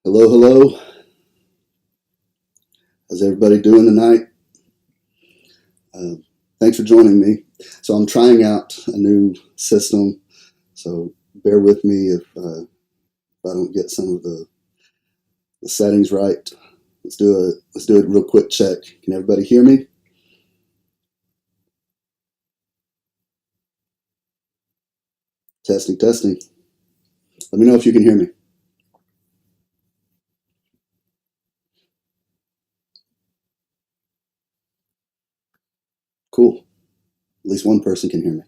Hello, hello. How's everybody doing tonight? Uh, Thanks for joining me. So I'm trying out a new system. So bear with me if I don't get some of the settings right. Let's do a real quick check. Can everybody hear me? Testing, testing. Let me know if you can hear me. Cool. At least one person can hear me.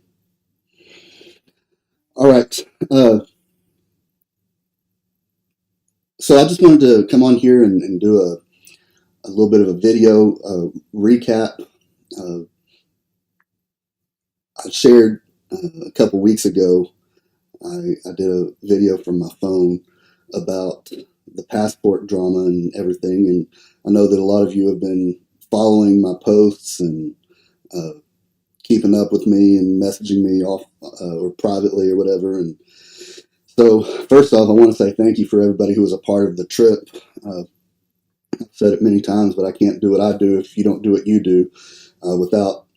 All right. Uh, so I just wanted to come on here and do a little bit of a video recap. Uh, I shared a couple weeks ago I did a video from my phone about the passport drama and everything, and I know that a lot of you have been following my posts and uh, keeping up with me and messaging me off or privately or whatever. And so, first off, I want to say thank you for everybody who was a part of the trip. Uh, I've said it many times, but I can't do what I do if you don't do what you do. Without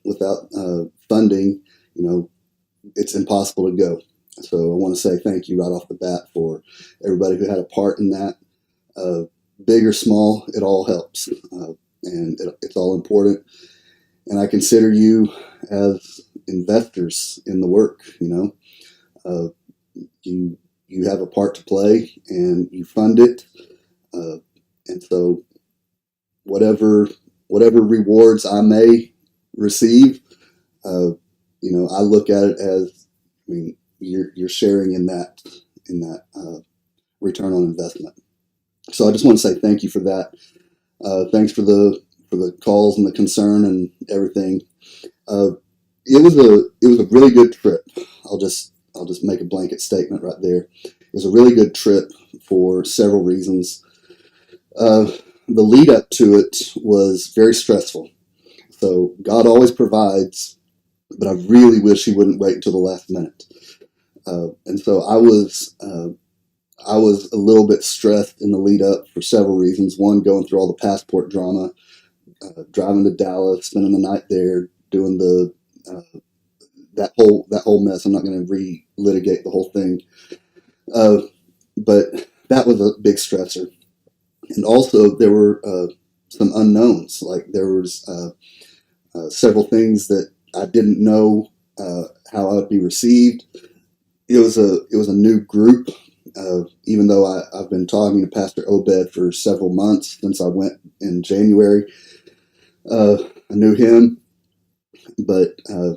funding, you know, it's impossible to go. So I want to say thank you right off the bat for everybody who had a part in that. Uh, Big or small, it all helps, and it's all important. And I consider you as investors in the work. Uh, you have a part to play, and you fund it. Uh, and so whatever whatever rewards I may receive, uh, I look at it as, I mean, you're sharing in that return on investment. So I just want to say thank you for that. Thanks for the calls and the concern and everything. Uh, it was a really good trip. I'll just make a blanket statement right there. It was a really good trip for several reasons. Uh, the lead up to it was very stressful. So God always provides, but I really wish He wouldn't wait until the last minute. And so I was a little bit stressed in the lead up for several reasons. One, going through all the passport drama, driving to Dallas, spending the night there, doing that whole mess. I'm not going to relitigate the whole thing, uh, but that was a big stressor. And also there were some unknowns. Like there was several things that I didn't know how I would be received. It was a new group. Even though I've been talking to Pastor Obed for several months since I went in January, I knew him, but I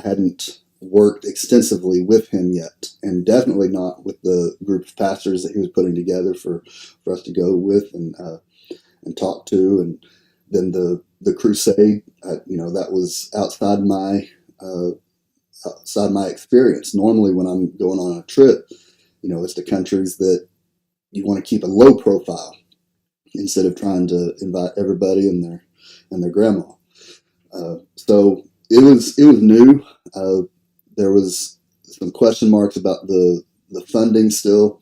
hadn't worked extensively with him yet, and definitely not with the group of pastors that he was putting together for us to go with and talk to. And then the crusade, that was uh, outside my experience. Normally, when I'm going on a trip, it's the countries that you want to keep a low profile instead of trying to invite everybody and their grandma. So it was new. There was some question marks about the funding still,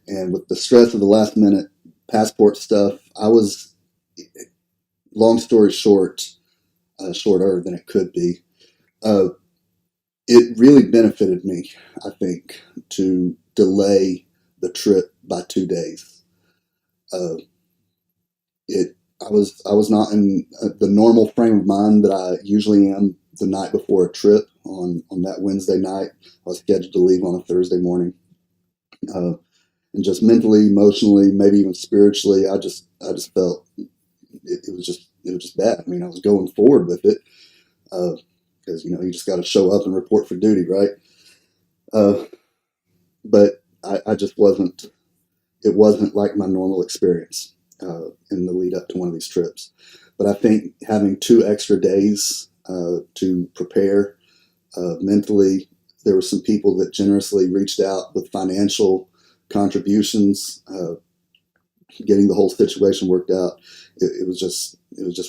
and with the stress of the last minute passport stuff, I was, long story short, shorter than it could be. Uh, it really benefited me, I think, to delay the trip by 2 days. Uh, it I was not in the normal frame of mind that I usually am the night before a trip on that Wednesday night. I was scheduled to leave on a Thursday morning, uh, and just mentally, emotionally, maybe even spiritually, I just felt it was just bad. I mean, I was going forward with it because you just got to show up and report for duty, right? Uh, but I just wasn't. It wasn't like my normal experience in the lead up to one of these trips. But I think having 2 extra days to prepare mentally, there were some people that generously reached out with financial contributions, getting the whole situation worked out. It was just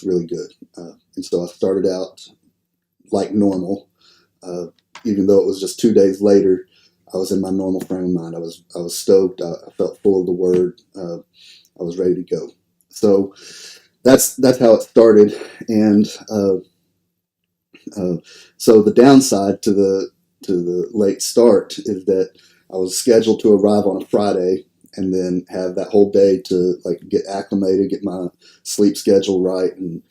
really good. And so I started out like normal, uh, even though it was just 2 days later. I was in my normal frame of mind. I was stoked. I felt full of the word. I was ready to go. So that's how it started. And so the downside to the late start is that I was scheduled to arrive on a Friday and then have that whole day to like get acclimated, get my sleep schedule right, and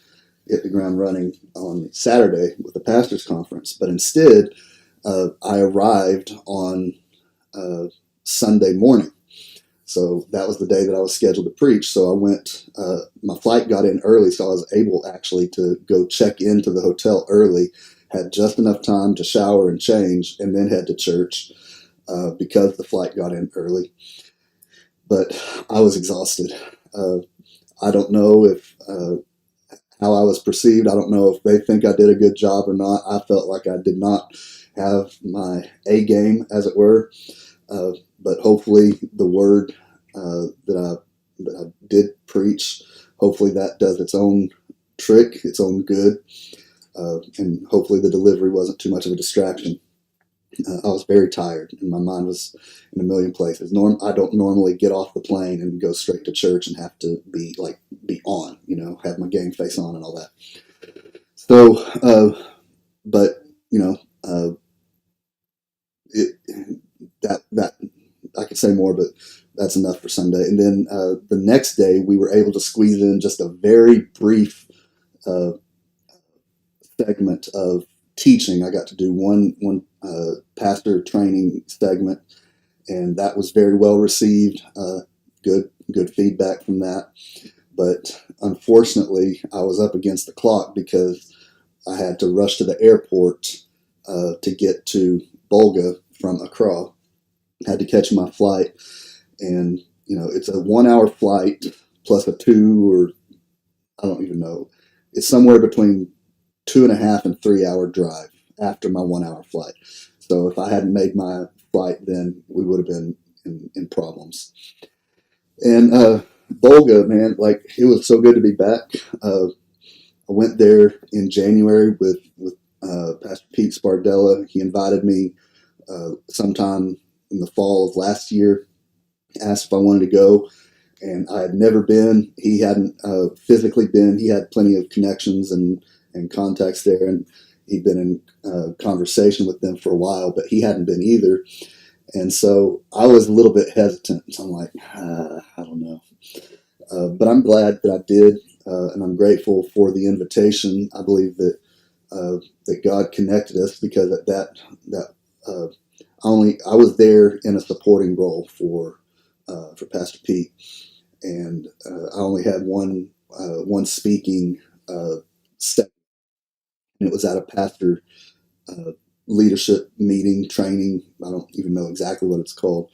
hit the ground running on Saturday with the pastors' conference. But instead, I arrived on Sunday morning. So that was the day that I was scheduled to preach. So I went, my flight got in early, so I was able actually to go check into the hotel early, had just enough time to shower and change, and then head to church because the flight got in early. But I was exhausted. I don't know if how I was perceived. I don't know if they think I did a good job or not. I felt like I did not have my A game, as it were. But hopefully the word that I did preach, hopefully that does its own trick, its own good, and hopefully the delivery wasn't too much of a distraction. I was very tired, and my mind was in a million places. I don't normally get off the plane and go straight to church and have to be on, have my game face on and all that. So, but it that I could say more, but that's enough for Sunday. And then the next day, we were able to squeeze in just a very brief uh, segment of teaching. I got to do one pastor training segment, and that was very well received. Good feedback from that. But unfortunately, I was up against the clock because I had to rush to the airport to get to Bolga from Accra. Had to catch my flight, and it's a 1 hour flight plus a 2, or I don't even know. It's somewhere between 2.5 and 3 hour drive after my 1 hour flight. So if I hadn't made my flight, then we would have been in problems. And Bolga, man, like it was so good to be back. I went there in January with Pastor Pete Spardella. He invited me sometime in the fall of last year, asked if I wanted to go, and I had never been. He hadn't physically been. He had plenty of connections and contacts there, and he'd been in conversation with them for a while, but he hadn't been either. And so I was a little bit hesitant. So I'm like, I don't know. But I'm glad that I did, and I'm grateful for the invitation. I believe that that God connected us because at that I was there in a supporting role for Pastor Pete, and I only had one speaking step, and it was at a pastor leadership meeting training. I don't even know exactly what it's called,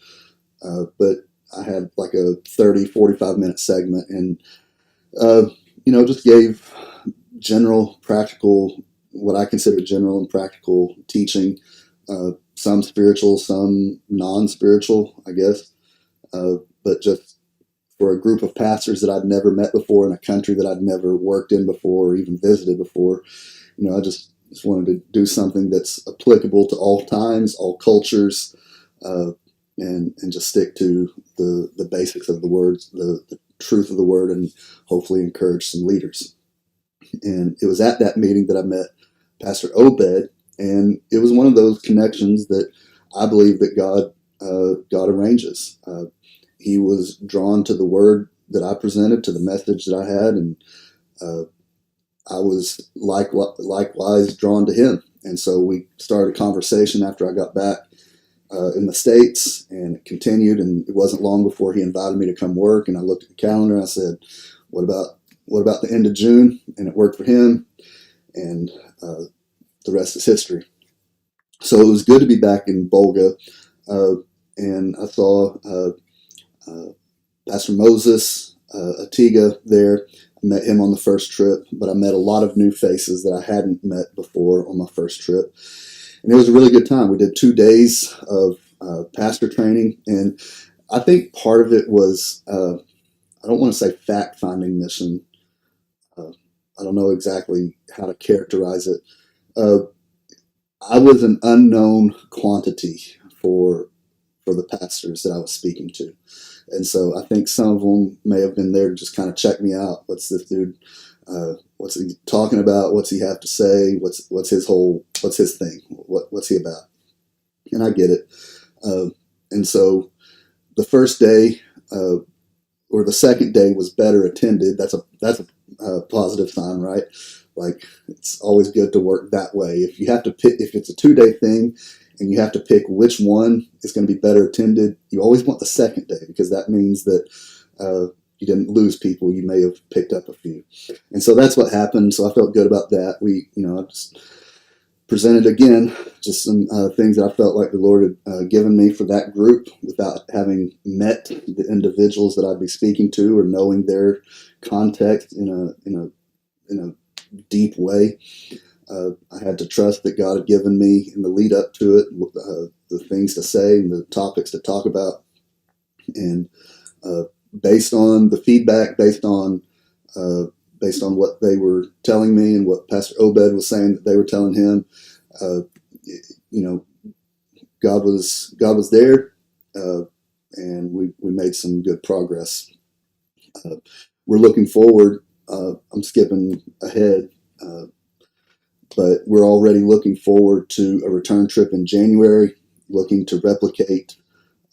but I had like a 30-45 minute segment, and just gave general practical, what I consider general and practical teaching, some spiritual, some non-spiritual, I guess, but just for a group of pastors that I'd never met before in a country that I'd never worked in before or even visited before. I just wanted to do something that's applicable to all times, all cultures, and just stick to the basics of the words, the truth of the word, and hopefully encourage some leaders. And it was at that meeting that I met Pastor Obed, and it was one of those connections that I believe that God arranges. He was drawn to the word that I presented, to the message that I had, and I was likewise drawn to him. And so we started a conversation after I got back in the States, and it continued, and it wasn't long before he invited me to come work. And I looked at the calendar and I said, what about the end of June? And it worked for him, and the rest is history. So it was good to be back in Bolga, and I saw Pastor Moses Atiga there. I met him on the first trip, but I met a lot of new faces that I hadn't met before on my first trip. And it was a really good time. We did 2 days of pastor training, and I think part of it was, I don't want to say fact-finding mission. I don't know exactly how to characterize it. I was an unknown quantity for the pastors that I was speaking to. And so I think some of them may have been there to just kind of check me out. What's this dude? What's he talking about? What's he have to say? What's his thing? What's he about? And I get it. And so the first day or the second day was better attended. That's a positive sign, right? Like, it's always good to work that way. If you have to pick, if it's a 2-day thing and you have to pick which one is going to be better attended, you always want the second day, because that means that you didn't lose people. You may have picked up a few. And so that's what happened. So I felt good about that. I just presented again just some things that I felt like the Lord had given me for that group without having met the individuals that I'd be speaking to or knowing their context in a deep way. I had to trust that God had given me in the lead up to it the things to say and the topics to talk about, and based on the feedback, based on what they were telling me and what Pastor Obed was saying that they were telling him, God was there, and we made some good progress. We're looking forward. I'm skipping ahead, but we're already looking forward to a return trip in January, looking to replicate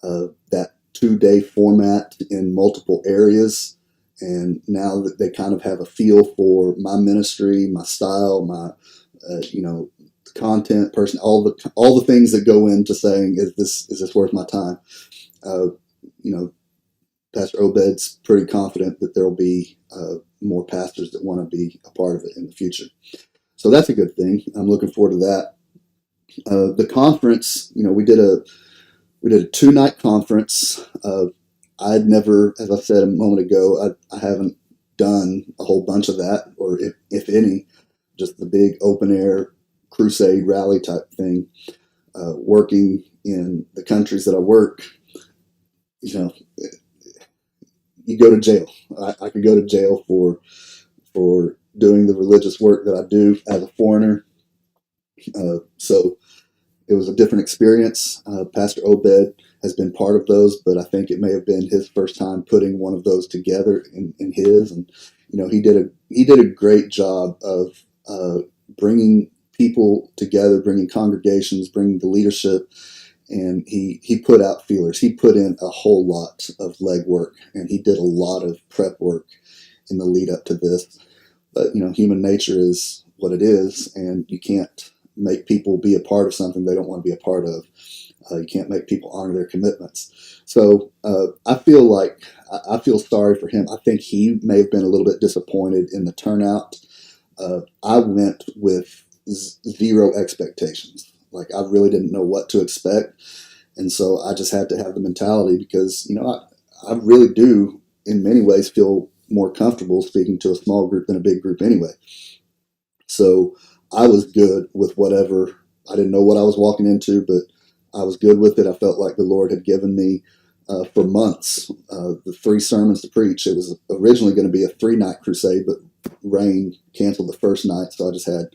that 2-day format in multiple areas. And now that they kind of have a feel for my ministry, my style, my content, person, all the things that go into saying, is this worth my time? Pastor Obed's pretty confident that there'll be more pastors that want to be a part of it in the future. So that's a good thing. I'm looking forward to that. The conference, we did a 2-night conference. I'd never, as I said a moment ago, I haven't done a whole bunch of that, or if any, just the big open air crusade rally type thing. Working in the countries that I work, you go to jail. I could go to jail for doing the religious work that I do as a foreigner. So it was a different experience. Pastor Obed has been part of those, but I think it may have been his first time putting one of those together in his. And he did a great job of bringing people together, bringing congregations, bringing the leadership. And he put out feelers. He put in a whole lot of legwork, and he did a lot of prep work in the lead up to this. But human nature is what it is, and you can't make people be a part of something they don't want to be a part of. You can't make people honor their commitments. So I feel sorry for him. I think he may have been a little bit disappointed in the turnout. I went with zero expectations. Like, I really didn't know what to expect. And so I just had to have the mentality, because, I really do, in many ways, feel more comfortable speaking to a small group than a big group anyway. So I was good with whatever. I didn't know what I was walking into, but I was good with it. I felt like the Lord had given me for months the 3 sermons to preach. It was originally going to be a 3-night crusade, but rain canceled the first night, so I just had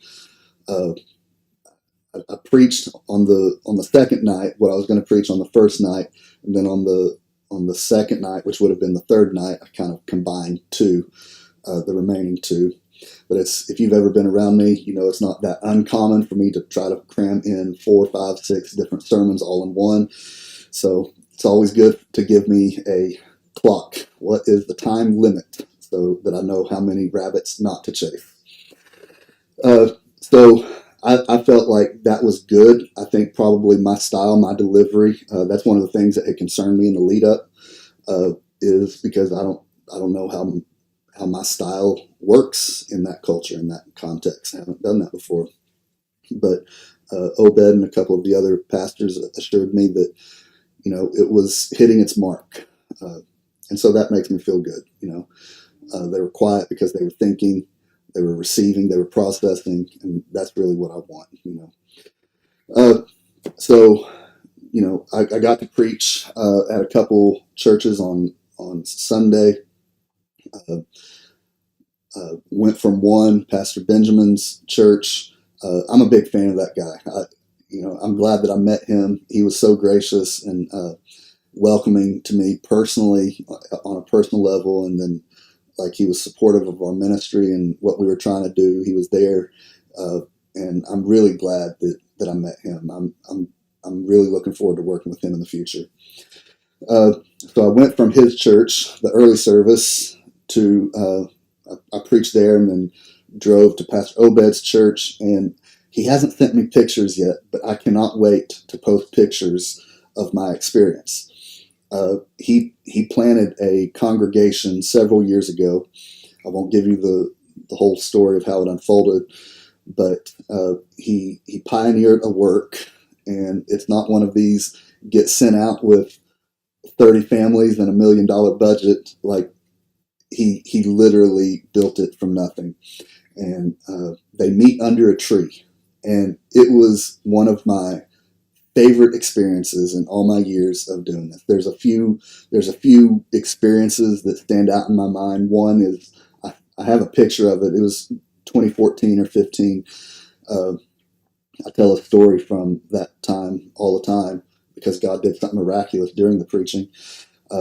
I preached on the second night what I was going to preach on the first night, and then on the second night, which would have been the third night, I kind of combined the remaining 2. But if you've ever been around me, it's not that uncommon for me to try to cram in 4, 5, 6 different sermons all in one. So it's always good to give me a clock. What is the time limit, so that I know how many rabbits not to chase? So I felt like that was good. I think probably my style, my delivery, that's one of the things that had concerned me in the lead up, is because I don't know how my style works in that culture, in that context. I haven't done that before. But Obed and a couple of the other pastors assured me that, it was hitting its mark. And so that makes me feel good. They were quiet because they were thinking, they were receiving, they were processing, and that's really what I want. So I got to preach at a couple churches on Sunday. Went from one, Pastor Benjamin's church. I'm a big fan of that guy. I'm glad that I met him. He was so gracious, and welcoming to me personally on a personal level, and then like he was supportive of our ministry and what we were trying to do. He was there, uh, and I'm really glad that I met him. I'm really looking forward to working with him in the future. So I went from his church, the early service, to I preached there, and then drove to Pastor Obed's church. And he hasn't sent me pictures yet, but I cannot wait to post pictures of my experience. He planted a congregation several years ago. I won't give you the whole story of how it unfolded, but he pioneered a work, and it's not one of these get sent out with 30 families and $1 million budget. Like he literally built it from nothing, and they meet under a tree, and it was one of my favorite experiences in all my years of doing this. There's a few experiences that stand out in my mind. One is I have a picture of it. It was 2014 or 15. Uh, I tell a story from that time all the time because God did something miraculous during the preaching.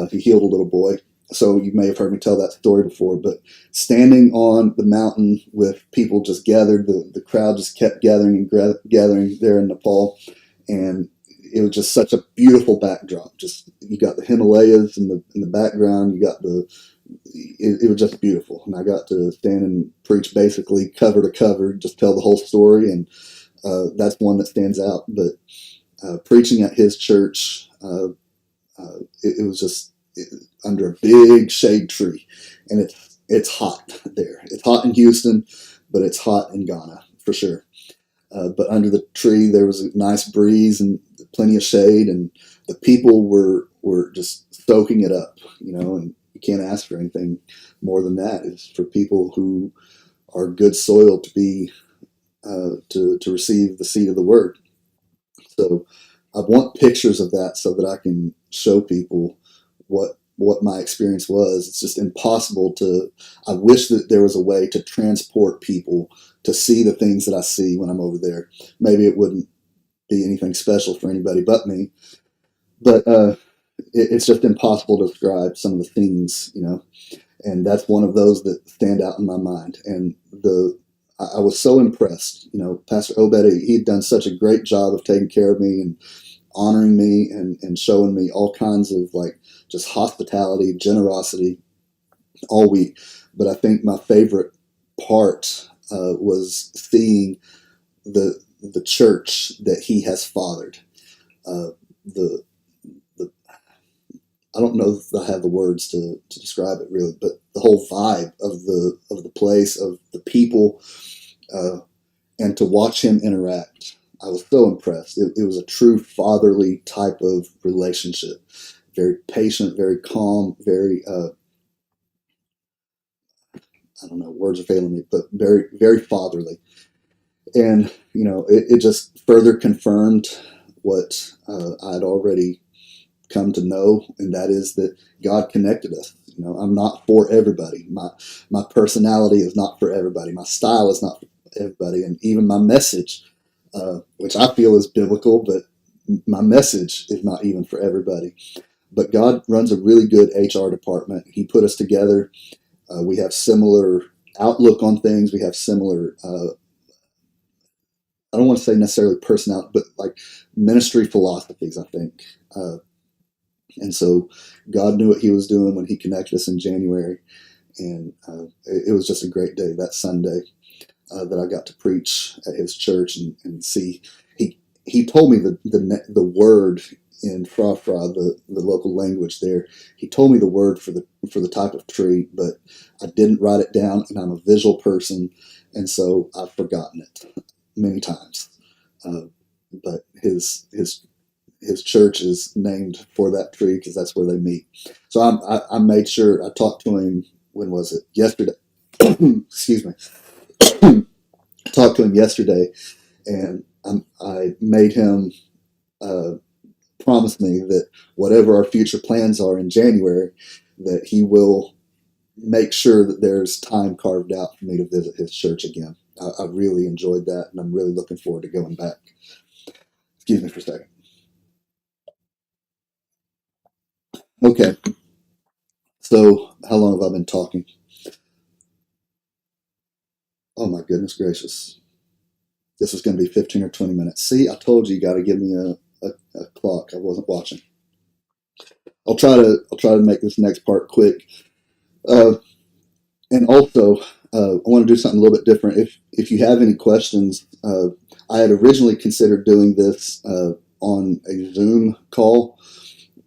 He healed a little boy. So you may have heard me tell that story before, but standing on the mountain with people just gathered, the crowd just kept gathering and gathering there in Nepal. And it was just such a beautiful backdrop. Just, you got the Himalayas in the background. You got it was just beautiful. And I got to stand and preach basically cover to cover, just tell the whole story. And that's one that stands out. But preaching at his church, it was just under a big shade tree, and it's hot there. It's hot in Houston, but it's hot in Ghana for sure. But under the tree, there was a nice breeze and plenty of shade, and the people were just soaking it up, and you can't ask for anything more than that. It's for people who are good soil to be to receive the seed of the word. So I want pictures of that so that I can show people what my experience was. It's just impossible to. I wish that there was a way to transport people to see the things that I see when I'm over there. Maybe it wouldn't be anything special for anybody but me, but it's just impossible to describe some of the things, and that's one of those that stand out in my mind. And I was so impressed. Pastor Obed, he'd done such a great job of taking care of me and honoring me and showing me all kinds of like just hospitality, generosity all week. But I think my favorite part was seeing the church that he has fathered. Uh, the the I don't know if I have the words to describe it really, but the whole vibe of the place, of the people, uh, and to watch him interact, I was so impressed. It was a true fatherly type of relationship. Very patient, very calm, very I don't know, words are failing me, but very very fatherly. And it just further confirmed what I'd already come to know, and that is that God connected us. I'm not for everybody. My personality is not for everybody. My style is not for everybody, and even my message, which I feel is biblical, but my message is not even for everybody. But God runs a really good HR department. He put us together. We have similar outlook on things. We have similar. I don't want to say necessarily personality, but like ministry philosophies, I think. And so God knew what he was doing when he connected us in January. And it was just a great day that Sunday that I got to preach at his church and see. He told me the word in Fra Fra, the local language there. He told me the word for the type of tree, but I didn't write it down, and I'm a visual person, and so I've forgotten it many times. Uh, but his church is named for that tree because that's where they meet. So I made sure I talked to him. When was it? Yesterday. Excuse me. I talked to him yesterday, and I made him uh, promise me that whatever our future plans are in January, that he will make sure that there's time carved out for me to visit his church again. I really enjoyed that, and I'm really looking forward to going back. Excuse me for a second. Okay, so how long have I been talking? Oh my goodness gracious. This is going to be 15 or 20 minutes. See, I told you, you got to give me a clock. I wasn't watching. I'll try to make this next part quick. Uh, and also, I want to do something a little bit different. If you have any questions, I had originally considered doing this on a Zoom call,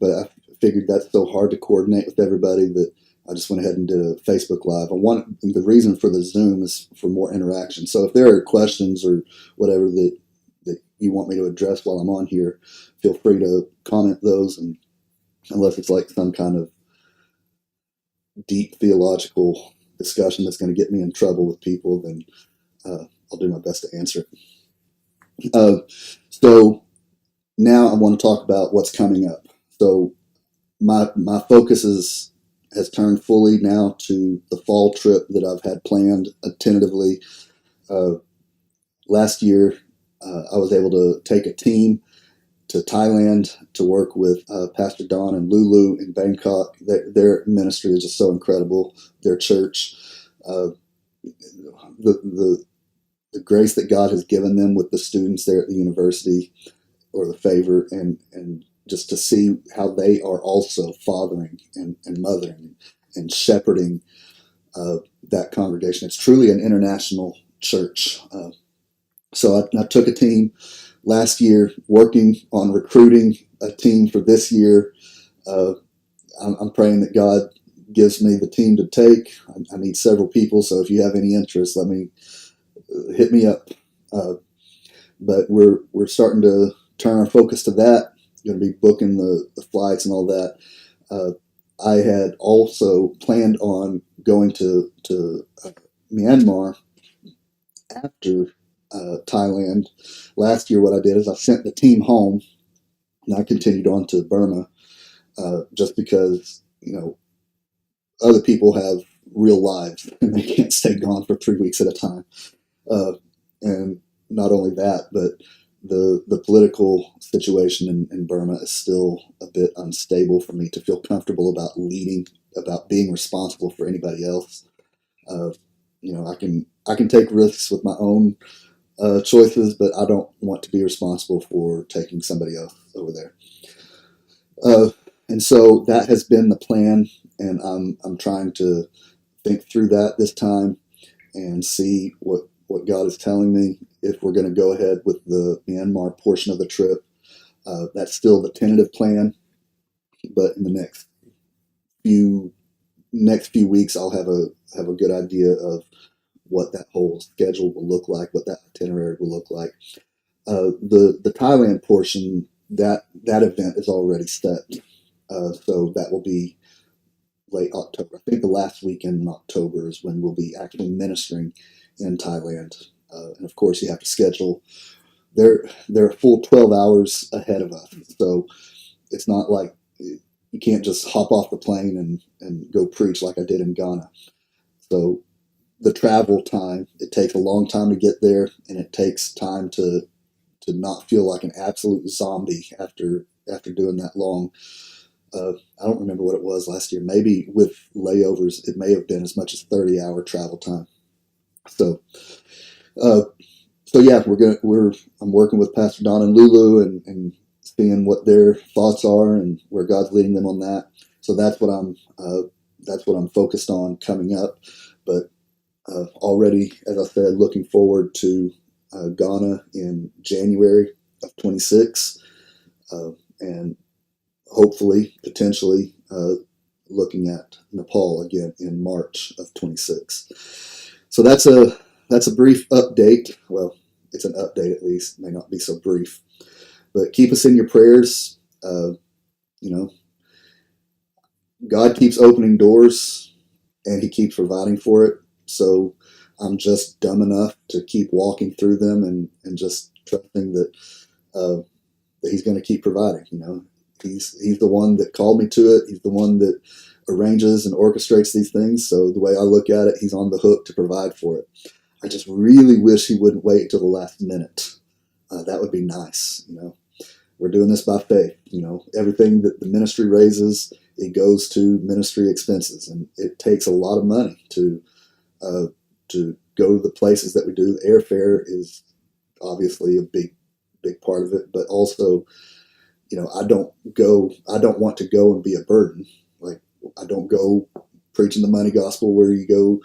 but I figured that's so hard to coordinate with everybody that I just went ahead and did a Facebook Live. The reason for the Zoom is for more interaction. So if there are questions or whatever that you want me to address while I'm on here, feel free to comment those. And unless it's like some kind of deep theological discussion that's going to get me in trouble with people, then I'll do my best to answer it. So now I want to talk about what's coming up. So my focus has turned fully now to the fall trip that I've had planned tentatively. Last year, I was able to take a team to Thailand to work with Pastor Don and Lulu in Bangkok. Their ministry is just so incredible. Their church, the the grace that God has given them with the students there at the university, or the favor, and just to see how they are also fathering and mothering and shepherding that congregation. It's truly an international church. So I took a team last year working on recruiting a team for this year. I'm praying that God gives me the team to take. I need several people, so if you have any interest, hit me up. But we're starting to turn our focus to that. Going to be booking the flights and all that. I had also planned on going to Myanmar after Thailand. Last year, what I did is I sent the team home, and I continued on to Burma, just because other people have real lives and they can't stay gone for 3 weeks at a time. And not only that, but the political situation in Burma is still a bit unstable for me to feel comfortable about leading, about being responsible for anybody else. I can take risks with my own choices, but I don't want to be responsible for taking somebody else over there. And so that has been the plan, and I'm trying to think through that this time and see what God is telling me if we're going to go ahead with the Myanmar portion of the trip. That's still the tentative plan, but in the next few weeks, I'll have a good idea of what that whole schedule will look like, what that itinerary will look like. The Thailand portion, that event is already set, so that will be late October. I think the last weekend in October is when we'll be actually ministering in Thailand. And of course, you have to schedule. They're a full 12 hours ahead of us, so it's not like you can't just hop off the plane and go preach like I did in Ghana. So the travel time, it takes a long time to get there, and it takes time to not feel like an absolute zombie after doing that long. I don't remember what it was last year. Maybe with layovers, it may have been as much as 30-hour travel time. So, yeah, I'm working with Pastor Don and Lulu and seeing what their thoughts are and where God's leading them on that. So that's what I'm focused on coming up. But already, as I said, looking forward to Ghana in January of 26, and hopefully, potentially, looking at Nepal again in March of 26. So that's a brief update. Well, it's an update at least. It may not be so brief, but keep us in your prayers. God keeps opening doors, and He keeps providing for it. So I'm just dumb enough to keep walking through them and just trusting that He's going to keep providing. He's the one that called me to it. He's the one that arranges and orchestrates these things. So the way I look at it, He's on the hook to provide for it. I just really wish He wouldn't wait until the last minute. That would be nice. We're doing this by faith. Everything that the ministry raises it goes to ministry expenses, and it takes a lot of money uh, to go to the places that we do. Airfare is obviously a big part of it, but also, I don't want to go and be a burden. Like, I don't go preaching the money gospel where you go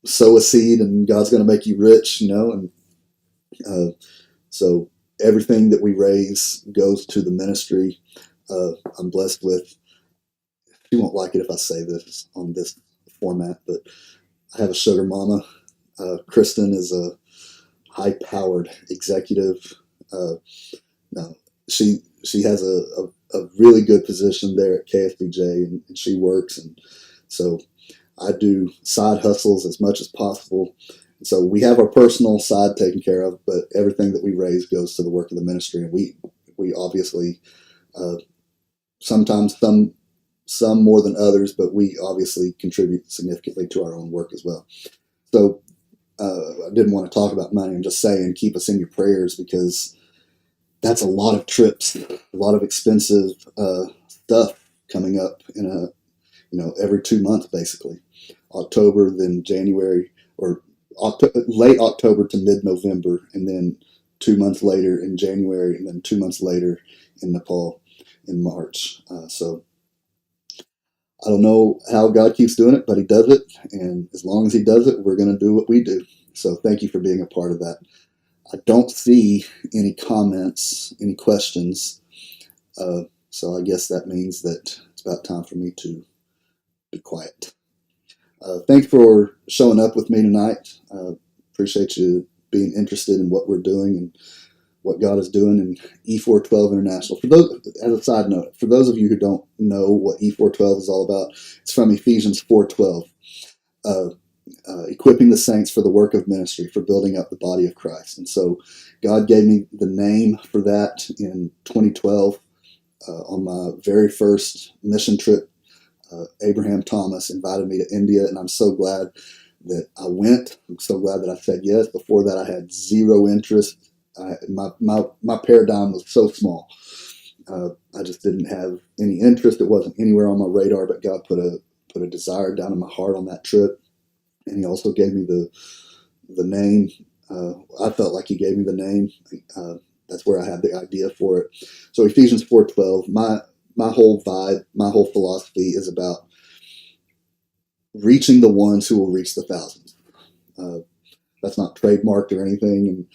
sow a seed and God's going to make you rich, and so everything that we raise goes to the ministry. I'm blessed with. She won't like it if I say this on this format, but I have a sugar mama. Kristen is a high-powered executive. Uh, no, she has a really good position there at KSBJ, and she works, and so I do side hustles as much as possible. So we have our personal side taken care of, but everything that we raise goes to the work of the ministry, and we obviously uh, sometimes some more than others, but we obviously contribute significantly to our own work as well. So I didn't want to talk about money. I'm just saying, keep us in your prayers, because that's a lot of trips, a lot of expensive stuff coming up in every 2 months, basically. October, then January, or late October to mid-November, and then 2 months later in January, and then 2 months later in Nepal in March. So I don't know how God keeps doing it, but He does it, and as long as He does it, we're going to do what we do. So thank you for being a part of that. I don't see any comments, any questions, so I guess that means that it's about time for me to be quiet. Thanks for showing up with me tonight. Appreciate you being interested in what we're doing and what God is doing in E412 International. For those, as a side note, for those of you who don't know what E412 is all about, it's from Ephesians 4:12, equipping the saints for the work of ministry, for building up the body of Christ. And so God gave me the name for that in 2012 on my very first mission trip. Abraham Thomas invited me to India, and I'm so glad that I went. I'm so glad that I said yes. Before that, I had zero interest. My paradigm was so small. I just didn't have any interest. It wasn't anywhere on my radar, but God put a desire down in my heart on that trip, and He also gave me the name. I felt like He gave me the name. That's where I had the idea for it. So Ephesians 4:12. My whole vibe, my whole philosophy is about reaching the ones who will reach the thousands. That's not trademarked or anything,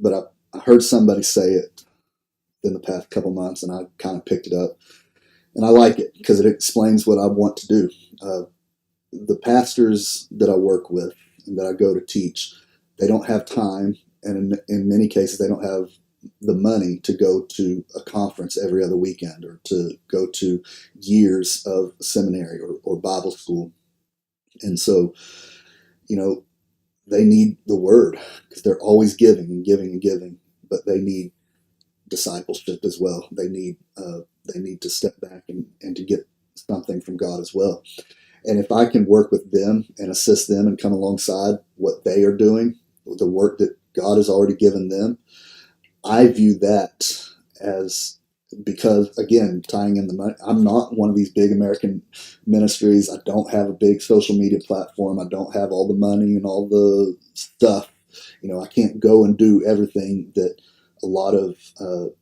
but I heard somebody say it in the past couple months, and I kind of picked it up, and I like it because it explains what I want to do. The pastors that I work with and that I go to teach, they don't have time, and in many cases, they don't have the money to go to a conference every other weekend, or to go to years of seminary or Bible school. And so, they need the word, because they're always giving and giving and giving, but they need discipleship as well. They need to step back and to get something from God as well. And if I can work with them and assist them and come alongside what they are doing, the work that God has already given them, I view that as, because, again, tying in the money, I'm not one of these big American ministries. I don't have a big social media platform. I don't have all the money and all the stuff. I can't go and do everything that a lot of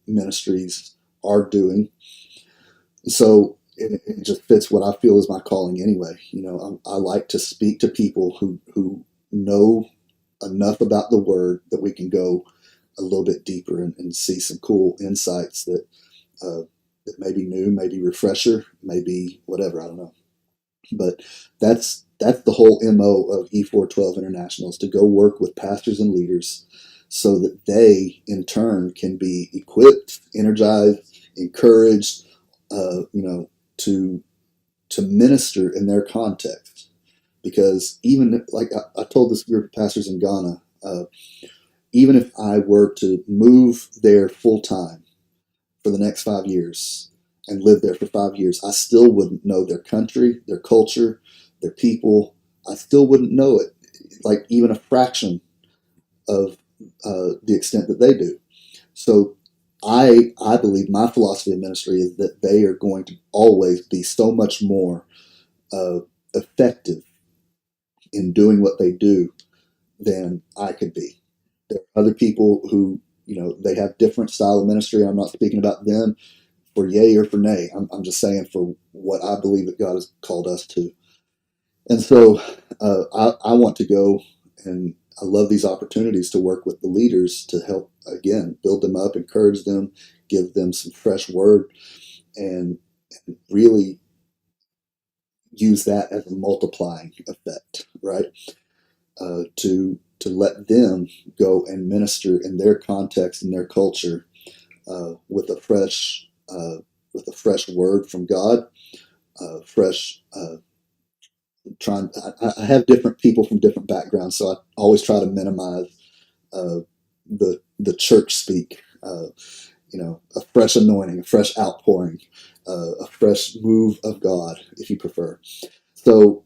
ministries are doing. So it just fits what I feel is my calling anyway. I like to speak to people who know enough about the word that we can go a little bit deeper and see some cool insights that may be new, maybe refresher, maybe whatever, I don't know. But that's the whole MO of E412 International, is to go work with pastors and leaders so that they in turn can be equipped, energized, encouraged, to minister in their context. Because even like I told this group of pastors in Ghana, even if I were to move there full time for the next 5 years and live there for 5 years, I still wouldn't know their country, their culture, their people. I still wouldn't know it, like even a fraction of the extent that they do. So I believe my philosophy of ministry is that they are going to always be so much more effective in doing what they do than I could be. There are other people who, they have different style of ministry. I'm not speaking about them for yay or for nay. I'm just saying for what I believe that God has called us to. And so I want to go, and I love these opportunities to work with the leaders to help, again, build them up, encourage them, give them some fresh word, and really use that as a multiplying effect, right? To let them go and minister in their context and their culture with a fresh word from God, fresh. I have different people from different backgrounds, so I always try to minimize the church speak. A fresh anointing, a fresh outpouring, a fresh move of God, if you prefer. So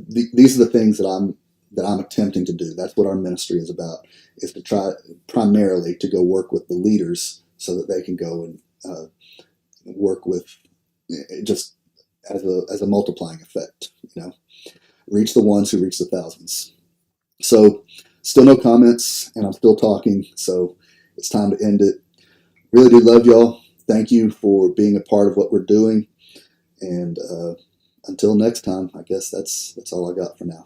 these are the things that I'm attempting to do. That's what our ministry is about: is to try primarily to go work with the leaders so that they can go and work with just as a multiplying effect. Reach the ones who reach the thousands. So, still no comments, and I'm still talking. So it's time to end it. Really do love y'all. Thank you for being a part of what we're doing. And until next time, I guess that's all I got for now.